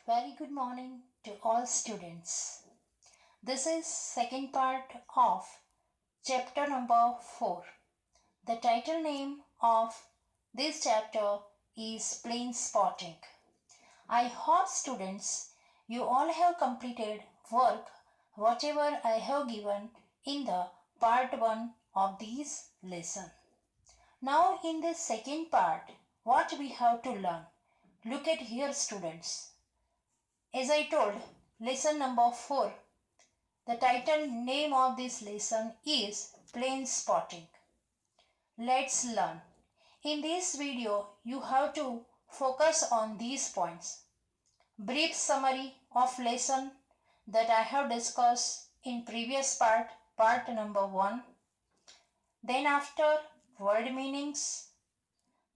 Very good morning to all students. This is second part of chapter number 4. The title name of this chapter is Plane Spotting. I hope students you all have completed work whatever I have given in the part 1 of this lesson. Now in this second part, what we have to learn? Look at here students. As I told, lesson number 4, the title name of this lesson is Plane Spotting. Let's learn. In this video, you have to focus on these points. Brief summary of lesson that I have discussed in previous part number 1. Then after word meanings,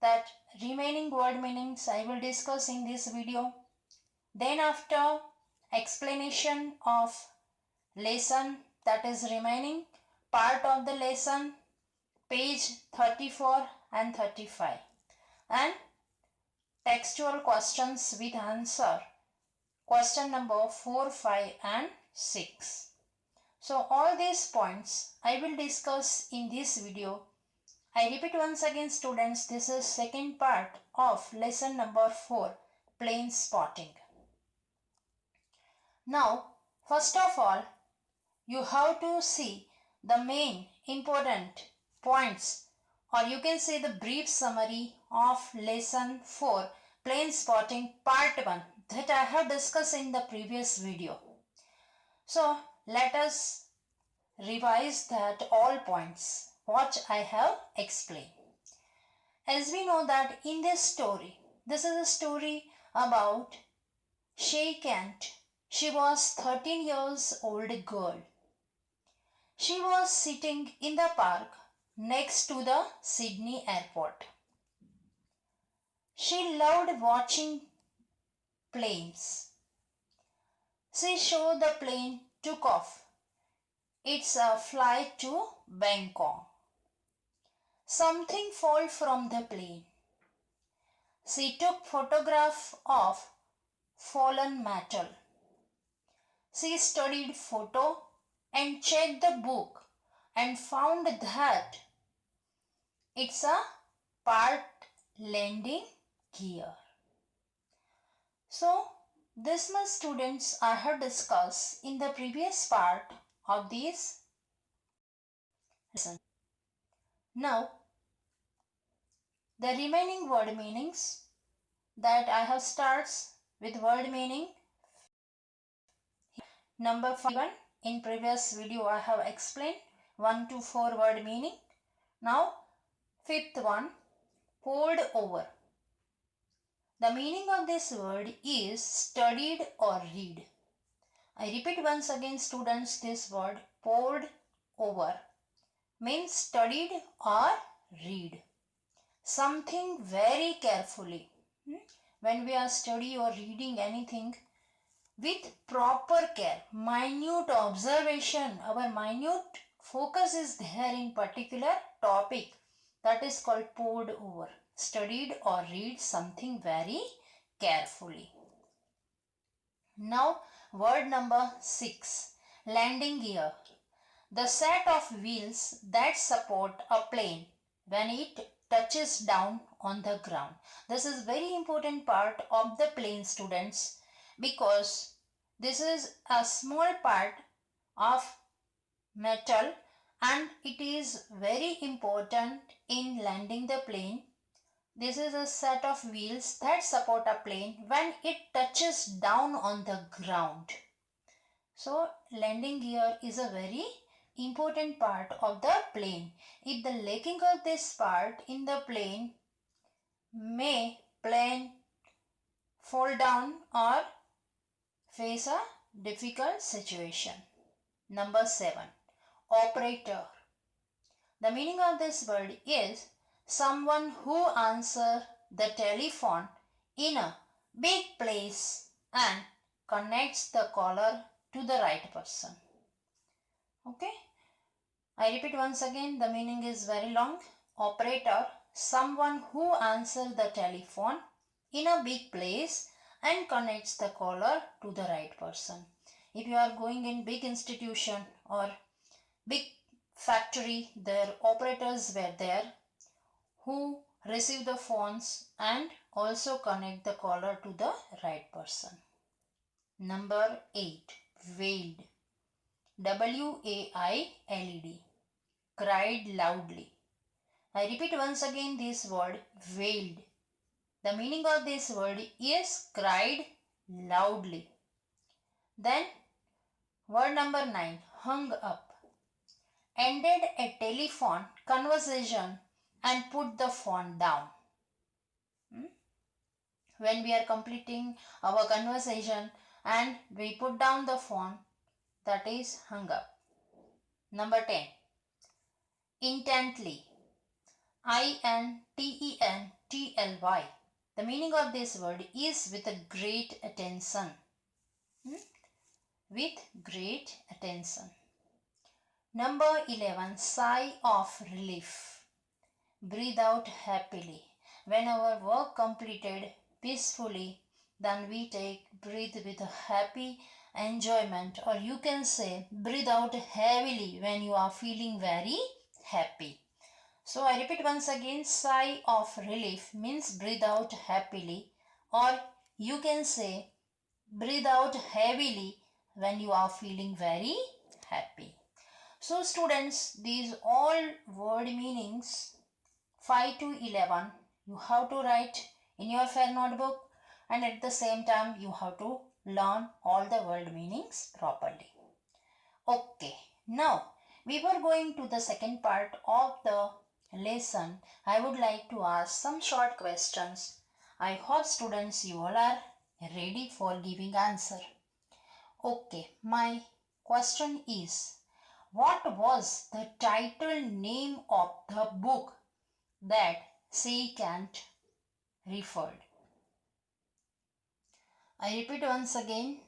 that remaining word meanings I will discuss in this video. Then after explanation of lesson, that is remaining part of the lesson, page 34 and 35, and textual questions with answer, question number 4, 5 and 6. So all these points I will discuss in this video. I repeat once again students, this is second part of lesson number 4, plane spotting. Now, first of all, you have to see the main important points, or you can say the brief summary of lesson 4, plane spotting part 1, that I have discussed in the previous video. So let us revise that all points what I have explained. As we know that in this story, this is a story about Kent. She was 13 years old girl. She was sitting in the park next to the Sydney airport. She loved watching planes. She saw the plane took off. It's a flight to Bangkok. Something fell from the plane. She took photograph of fallen metal. She studied photo and checked the book and found that it's a part landing gear. So this much students I have discussed in the previous part of this lesson. Now the remaining word meanings that I have starts with word meaning. Number 5, in previous video I have explained 1 to 4 word meaning. Now fifth one, poured over. The meaning of this word is studied or read. I repeat once again students, this word poured over means studied or read. Something very carefully. When we are studying or reading anything, with proper care, minute observation, our minute focus is there in particular topic, that is called poured over. Studied or read something very carefully. Now word number 6, landing gear. The set of wheels that support a plane when it touches down on the ground. This is very important part of the plane students, because this is a small part of metal and it is very important in landing the plane. This is a set of wheels that support a plane when it touches down on the ground. So landing gear is a very important part of the plane. If the lacking of this part in the plane, may plane fall down or face a difficult situation. Number 7, operator. The meaning of this word is someone who answers the telephone in a big place and connects the caller to the right person. Okay, I repeat once again, the meaning is very long. Operator, someone who answers the telephone in a big place and connects the caller to the right person. If you are going in big institution or big factory, their operators were there who receive the phones and also connect the caller to the right person. Number 8. Wailed. W-A-I-L-E-D. Cried loudly. I repeat once again this word wailed. The meaning of this word is cried loudly. Then word number 9. Hung up. Ended a telephone conversation and put the phone down. When we are completing our conversation and we put down the phone, that is hung up. Number 10. Intently. I-N-T-E-N-T-L-Y. The meaning of this word is with a great attention. With great attention. Number 11. Sigh of relief. Breathe out happily. When our work completed peacefully, then we take breathe with a happy enjoyment, or you can say breathe out heavily when you are feeling very happy. So I repeat once again, sigh of relief means breathe out happily, or you can say breathe out heavily when you are feeling very happy. So students, these all word meanings 5 to 11 you have to write in your fair notebook, and at the same time you have to learn all the word meanings properly. Okay, now before going to the second part of the lesson, I would like to ask some short questions. I hope students you all are ready for giving answer. Okay, my question is, what was the title name of the book that she can't referred? I repeat once again.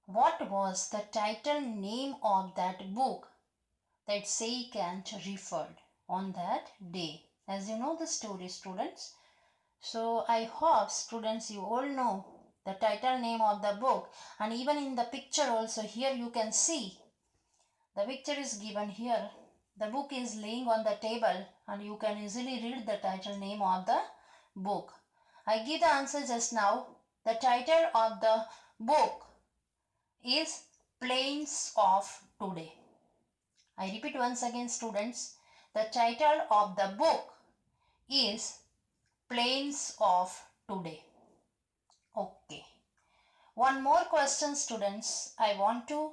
What was the title name of that book that she can't referred on that day? As you know the story, students. So I hope students you all know the title name of the book, and even in the picture also here you can see the picture is given here. The book is laying on the table and you can easily read the title name of the book. I give the answer just now. The title of the book is Plains of Today. I repeat once again students. The title of the book is Plains of Today. Okay. One more question students. I want to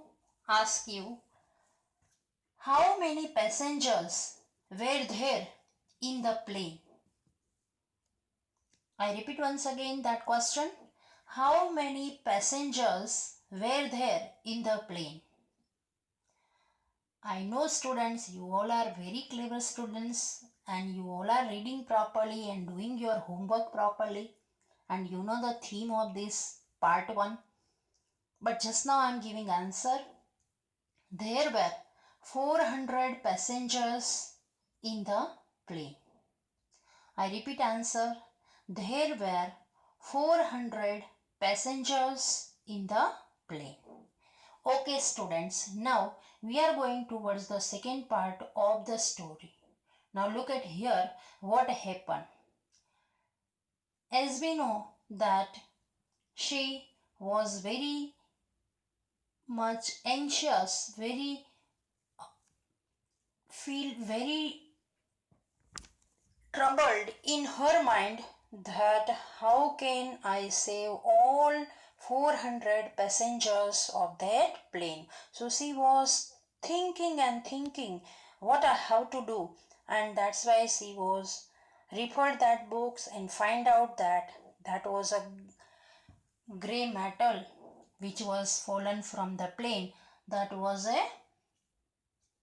ask you, how many passengers were there in the plane? I repeat once again that question. How many passengers were there in the plane? I know students, you all are very clever students and you all are reading properly and doing your homework properly, and you know the theme of this part 1. But just now I am giving answer. There were 400 passengers in the plane. I repeat answer. There were 400 passengers in the plane. Okay students, now we are going towards the second part of the story. Now look at here what happened. As we know that she was very much anxious, feel very troubled in her mind that how can I save all 400 passengers of that plane. So she was thinking and thinking what I have to do, and that's why she was referred that books and find out that that was a grey metal which was fallen from the plane. That was a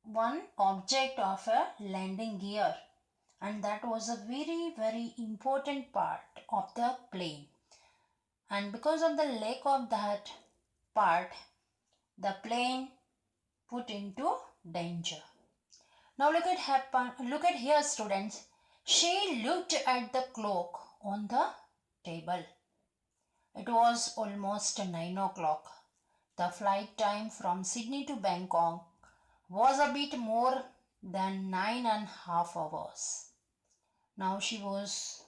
one object of a landing gear, and that was a very important part of the plane, and because of the lack of that part the plane put into danger. Now look at here students. She looked at the clock on the table. It was almost 9 o'clock. The flight time from Sydney to Bangkok was a bit more than 9.5 hours. Now she was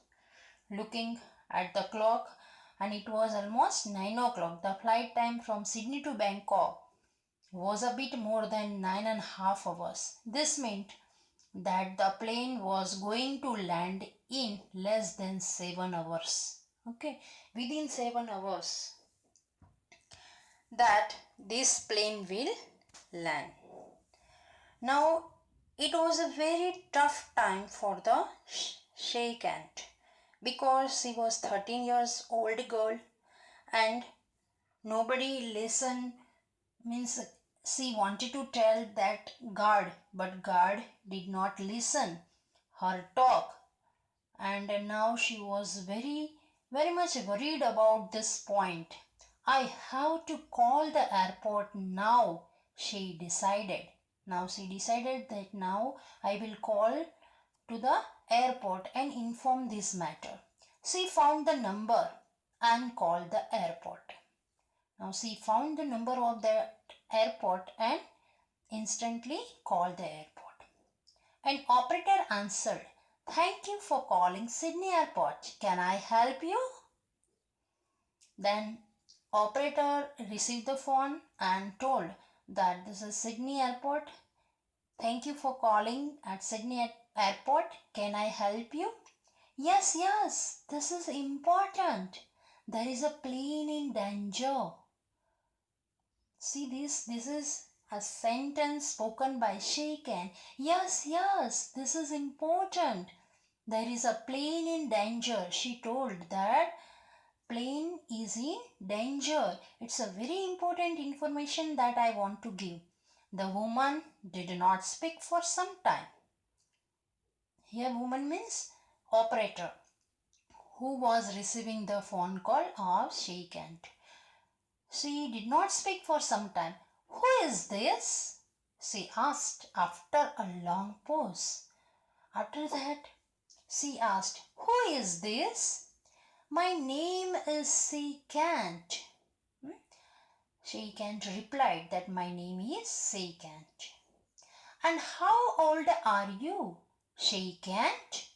looking at the clock and it was almost 9 o'clock. The flight time from Sydney to Bangkok was a bit more than 9.5 hours. This meant that the plane was going to land in less than 7 hours. Okay, within 7 hours that this plane will land. Now it was a very tough time for the Sheikh Ant because she was 13 years old girl and nobody listened, means she wanted to tell that guard, but guard did not listen her talk, and now she was very much worried about this point. I have to call the airport now, she decided. Now she decided that now I will call to the airport and inform this matter. She found the number and called the airport. Now she found the number of the airport and instantly called the airport. An operator answered, "Thank you for calling Sydney Airport. Can I help you?" Then operator received the phone and told that this is Sydney Airport. Thank you for calling at Sydney Airport. Can I help you? Yes, yes, this is important. There is a plane in danger. See this is a sentence spoken by Shaken. Yes, yes, this is important. There is a plane in danger. She told that plane is in danger. It's a very important information that I want to give. The woman did not speak for some time. Here woman means operator who was receiving the phone call of Sheikh Ant. She did not speak for some time. "Who is this?" she asked after a long pause. After that, she asked, "Who is this?" "My name is Sheikh Ant." Sheikh Ant replied that my name is Sheikh Ant. "And how old are you, Sheikh Ant?"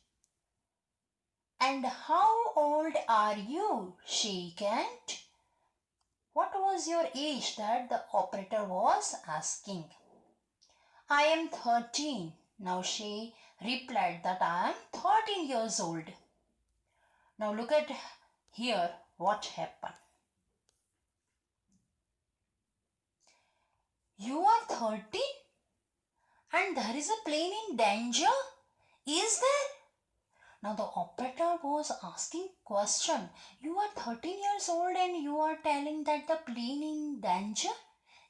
"And how old are you, Sheikh Ant?" What was your age that the operator was asking? "I am 13. Now she replied that I am 13 years old. Now look at here what happened. You are 13 and there is a plane in danger? Is there? Now the operator was asking question. You are 13 years old and you are telling that the plane in danger?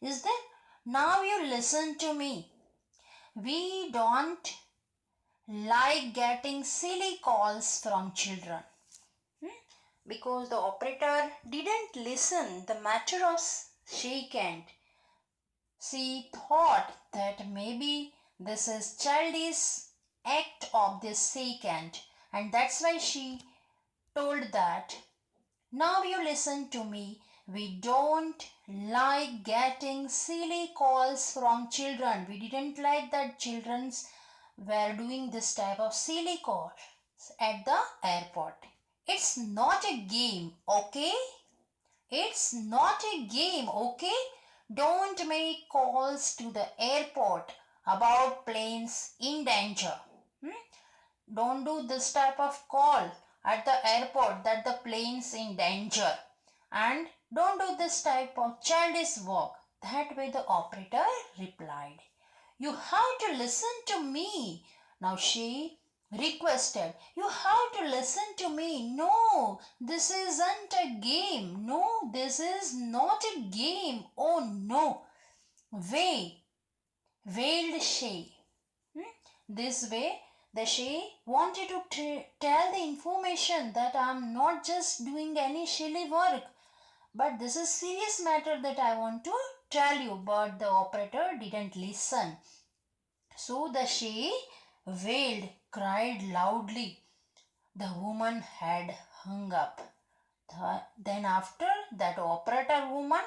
Is there? Now you listen to me. We don't like getting silly calls from children. Because the operator didn't listen the matter of Sheikh Ant. She thought that maybe this is childish act of this Sheikh Ant, and that's why she told that now you listen to me. We don't like getting silly calls from children. We didn't like that children were doing this type of silly calls at the airport. It's not a game, okay? It's not a game, okay? Don't make calls to the airport about planes in danger. Don't do this type of call at the airport that the plane's in danger. And don't do this type of childish work. That way the operator replied. You have to listen to me. Now she requested. You have to listen to me. No, this isn't a game. No, this is not a game. Oh no. Wailed she. This way, the she wanted to tell the information that I'm not just doing any silly work, but this is serious matter that I want to tell you. But the operator didn't listen. So the she wailed, cried loudly. The woman had hung up. Then after that operator woman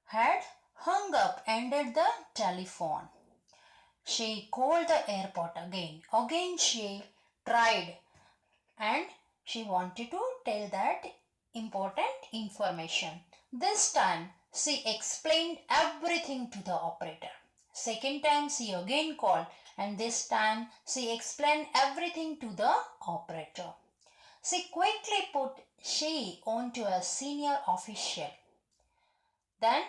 had hung up, ended the telephone. She called the airport again. Again she tried and she wanted to tell that important information. This time she explained everything to the operator. Second time she again called and this time she explained everything to the operator. She quickly put she onto a senior official. Then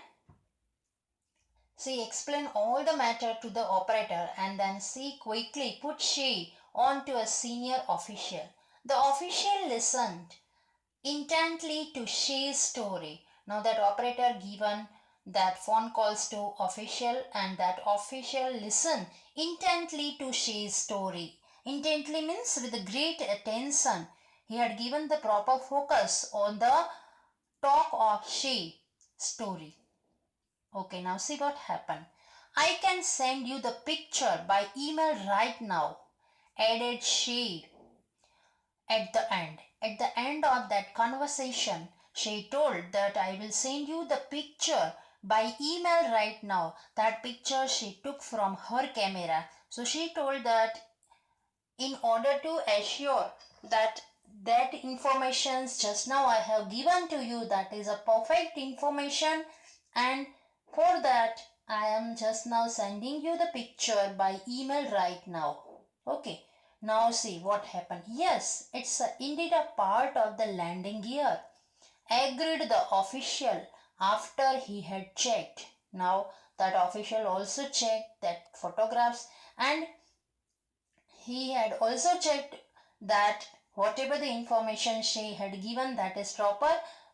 she explained all the matter to the operator and then she quickly put she onto a senior official. The official listened intently to she's story. Now that operator given that phone calls to official and that official listened intently to she's story. Intently means with great attention. He had given the proper focus on the talk of she story. Okay, now see what happened. I can send you the picture by email right now, added she at the end. At the end of that conversation, she told that I will send you the picture by email right now. That picture she took from her camera. So she told that in order to assure that that information just now I have given to you, that is a perfect information, and for that I am just now sending you the picture by email right now. Okay, now see what happened. Yes, it's indeed a part of the landing gear, agreed the official after he had checked. Now that official also checked that photographs and he had also checked that whatever the information she had given, that is proper.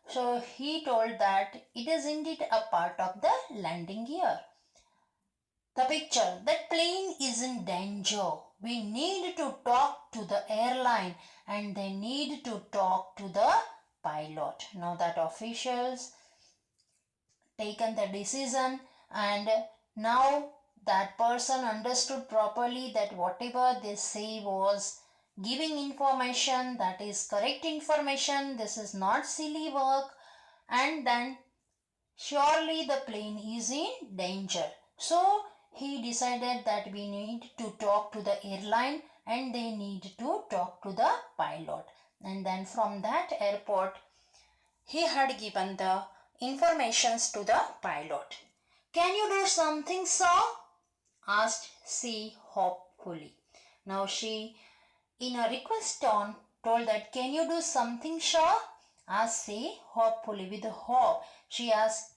So he told that it is indeed a part of the landing gear. The picture, that plane is in danger. We need to talk to the airline and they need to talk to the pilot. Now that officials taken the decision and now that person understood properly that whatever they say was giving information, that is correct information, this is not silly work, and then surely the plane is in danger. So he decided that we need to talk to the airline and they need to talk to the pilot. And then from that airport, he had given the informations to the pilot. Can you do something, sir? Asked she hopefully. Now she, in a request tone, told that, can you do something, sir? Asked she hopefully with hope. She asked,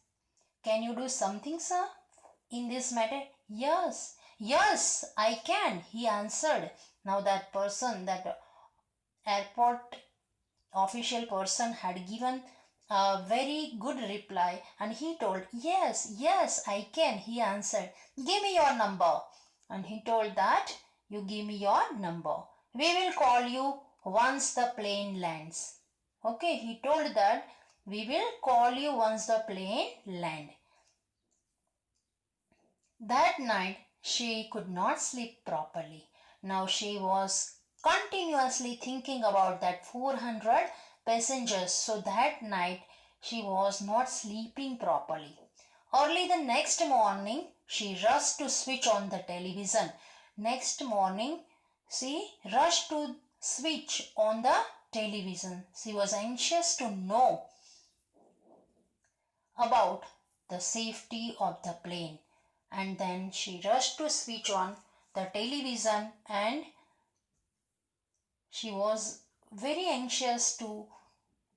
can you do something, sir? In this matter? Yes, yes, I can, he answered. Now that person, that airport official person had given a very good reply and he told, yes, yes, I can, he answered. Give me your number. And he told that, you give me your number. We will call you once the plane lands. Okay, he told that we will call you once the plane lands. That night she could not sleep properly. Now she was continuously thinking about that 400 passengers. So that night she was not sleeping properly. Early the next morning she rushed to switch on the television. Next morning she rushed to switch on the television. She was anxious to know about the safety of the plane, and then she rushed to switch on the television and she was very anxious to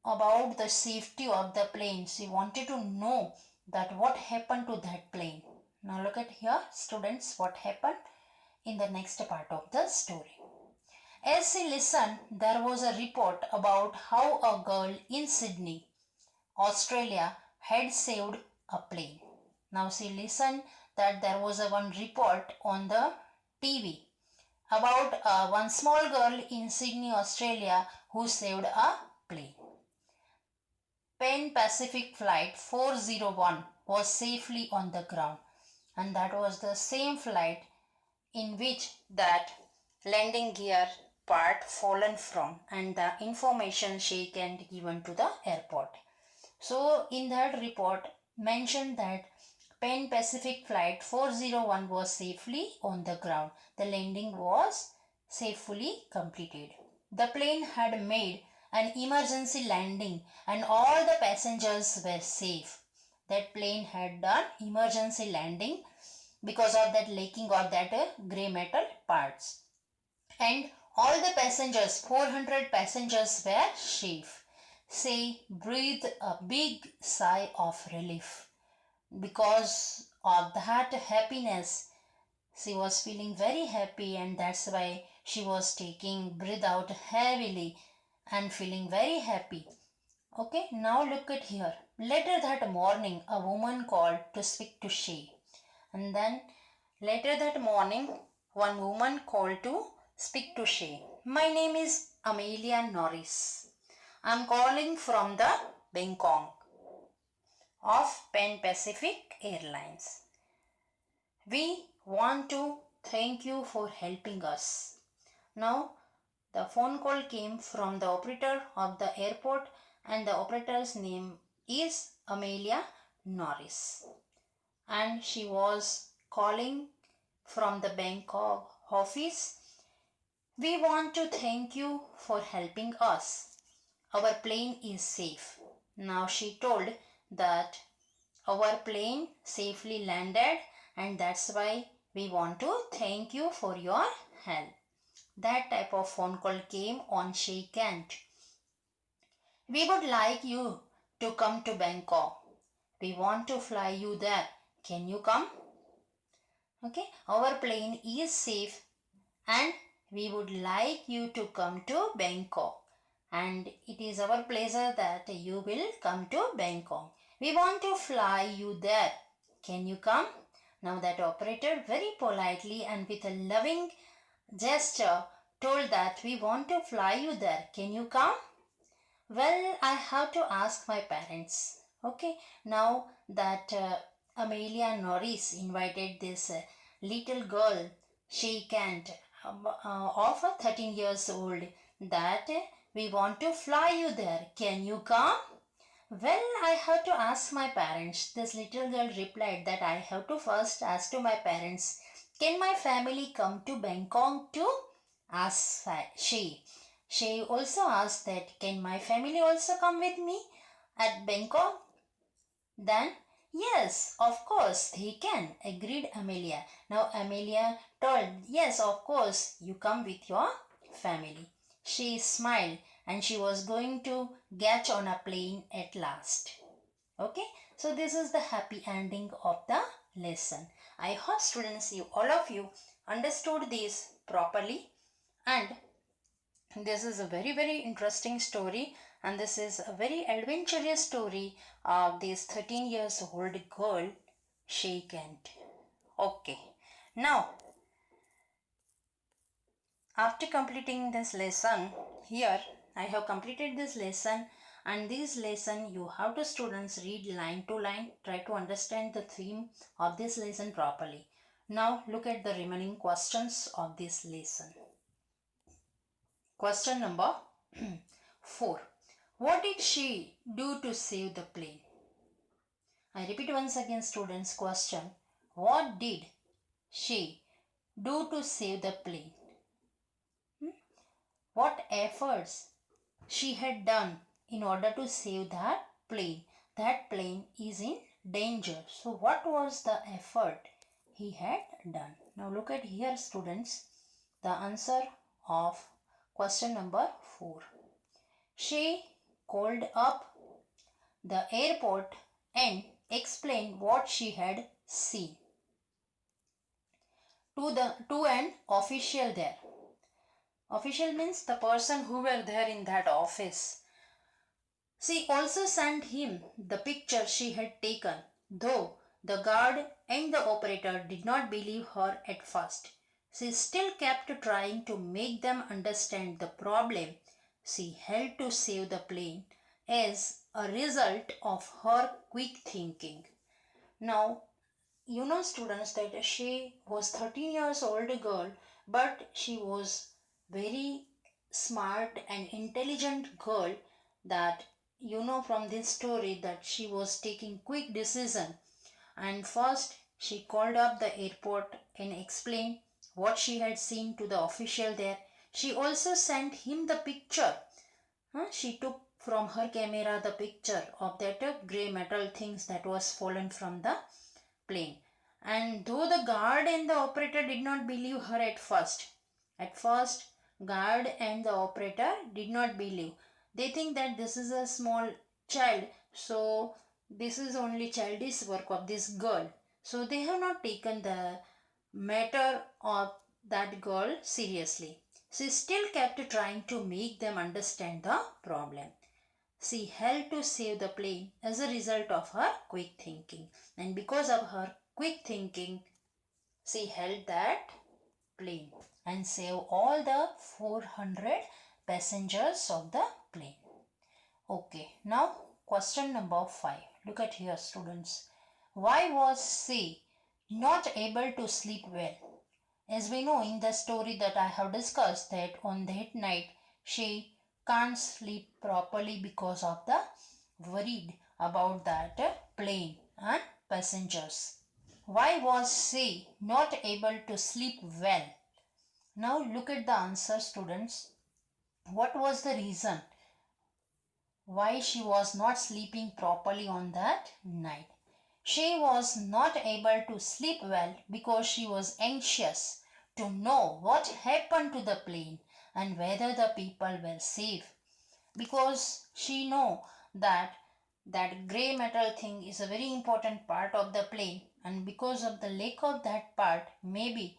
about the safety of the plane. She wanted to know that what happened to that plane. Now look at here, students, what happened in the next part of the story. As she listened, there was a report about how a girl in Sydney, Australia, had saved a plane. Now she listened that there was a one report on the TV about one small girl in Sydney, Australia who saved a plane. Pan Pacific Flight 401 was safely on the ground, and that was the same flight in which that landing gear part fallen from and the information she can given to the airport. So in that report mentioned that Pan Pacific Flight 401 was safely on the ground. The landing was safely completed. The plane had made an emergency landing and all the passengers were safe. That plane had done emergency landing because of that leaking of that grey metal parts. And all the passengers, 400 passengers were safe. Say, breathe a big sigh of relief. Because of that happiness, she was feeling very happy, and that's why she was taking breath out heavily and feeling very happy. Okay, now look at here. Later that morning, a woman called to speak to she. And then later that morning, one woman called to speak to she. My name is Amelia Norris. I'm calling from the Bangkok of Pan Pacific Airlines. We want to thank you for helping us. Now, the phone call came from the operator of the airport, and the operator's name is Amelia Norris. And she was calling from the Bangkok office. We want to thank you for helping us. Our plane is safe. Now she told that our plane safely landed, and that's why we want to thank you for your help. That type of phone call came on Shaykhand. We would like you to come to Bangkok. We want to fly you there. Can you come? Okay, our plane is safe and we would like you to come to Bangkok. And it is our pleasure that you will come to Bangkok. We want to fly you there. Can you come? Now that operator very politely and with a loving gesture told that we want to fly you there. Can you come? Well, I have to ask my parents. Okay, now that Amelia Norris invited this little girl, she can't, of 13 years old, that we want to fly you there. Can you come? Well, I have to ask my parents. This little girl replied that I have to first ask to my parents. Can my family come to Bangkok too? Asked she. She also asked that can my family also come with me at Bangkok? Then yes, of course they can, agreed Amelia. Now Amelia told, yes, of course you come with your family. She smiled and she was going to get on a plane at last. Okay, so this is the happy ending of the lesson. I hope students, you all of you understood this properly, and this is a very interesting story, and this is a very adventurous story of this 13 years old girl Shaykhand. Okay, now after completing this lesson, here I have completed this lesson, and this lesson you have to students read line to line, try to understand the theme of this lesson properly. Now look at the remaining questions of this lesson. Question number 4. What did she do to save the plane? I repeat once again students, question. What did she do to save the plane? What efforts she had done in order to save that plane? That plane is in danger. So what was the effort he had done? Now look at here students, the answer of question number 4. She called up the airport and explained what she had seen to an official there. Official means the person who were there in that office. She also sent him the picture she had taken, though the guard and the operator did not believe her at first. She still kept trying to make them understand the problem she had to save the plane as a result of her quick thinking. Now, you know students that she was 13 years old girl, but she was very smart and intelligent girl that you know from this story that she was taking quick decision. And first she called up the airport and explained what she had seen to the official there. She also sent him the picture. She took from her camera the picture of that grey metal things that was fallen from the plane. And though the guard and the operator did not believe her at first, guard and the operator did not believe. They think that this is a small child, so this is only childish work of this girl. So they have not taken the matter of that girl seriously. She still kept trying to make them understand the problem. She helped to save the plane as a result of her quick thinking. And because of her quick thinking, she held that plane and saved all the 400 passengers of the plane. Okay, now question number 5. Look at here, students. Why was she not able to sleep well? As we know in the story that I have discussed, that on that night she can't sleep properly because of the worried about that plane and passengers. Why was she not able to sleep well? Now look at the answer, students. What was the reason why she was not sleeping properly on that night? She was not able to sleep well because she was anxious to know what happened to the plane and whether the people were safe. Because she know that that gray metal thing is a very important part of the plane, and because of the lack of that part, maybe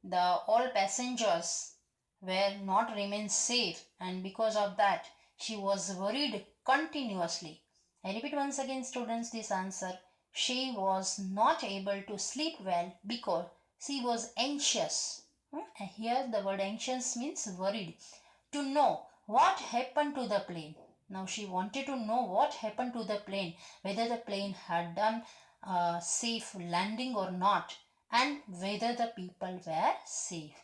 the all passengers were not remain safe, and because of that she was worried continuously. I repeat once again, students, this answer. She was not able to sleep well because she was anxious. Here the word anxious means worried, to know what happened to the plane. Now she wanted to know what happened to the plane, whether the plane had done safe landing or not, and whether the people were safe.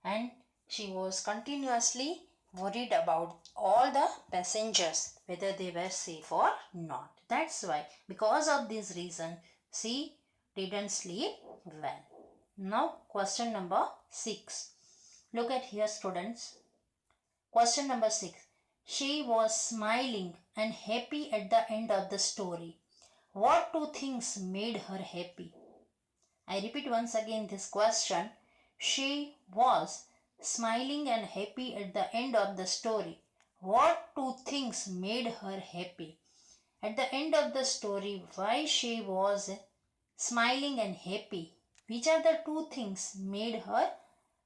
And she was continuously worried about all the passengers, whether they were safe or not. That's why, because of this reason, she didn't sleep well. Now, question number 6. Look at here, students. Question number 6. She was smiling and happy at the end of the story. What two things made her happy? I repeat once again this question. She was smiling and happy at the end of the story. What two things made her happy? At the end of the story, why she was smiling and happy? Which are the two things made her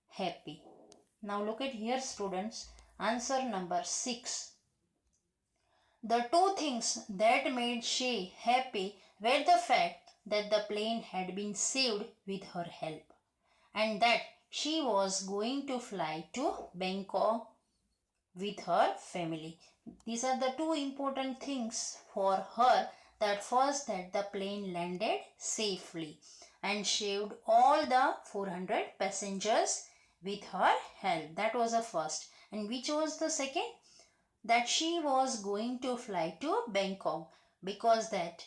happy? Now look at here, students. Answer number 6. The two things that made she happy were the fact that the plane had been saved with her help, and that she was going to fly to Bangkok with her family. These are the two important things for her. That first, that the plane landed safely and saved all the 400 passengers with her help. That was the first. And which was the second? That she was going to fly to Bangkok, because that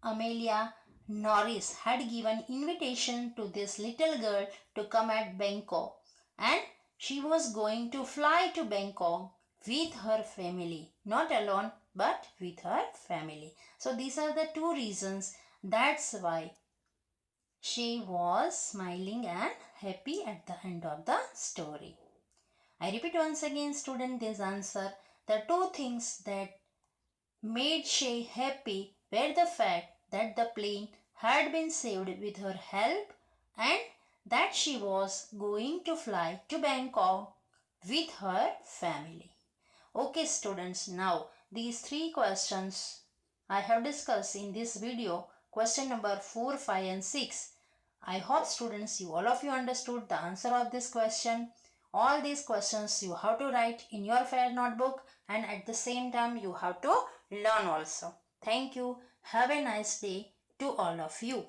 Amelia Norris had given invitation to this little girl to come at Bangkok, and she was going to fly to Bangkok with her family, not alone but with her family. So these are the two reasons. That's why she was smiling and happy at the end of the story. I repeat once again, student, this answer. The two things that made she happy were the fact that the plane had been saved with her help, and that she was going to fly to Bangkok with her family. Okay, students, now these three questions I have discussed in this video, question number 4, 5 and 6. I hope, students, all of you understood the answer of this question. All these questions you have to write in your fair notebook, and at the same time you have to learn also. Thank you. Have a nice day to all of you.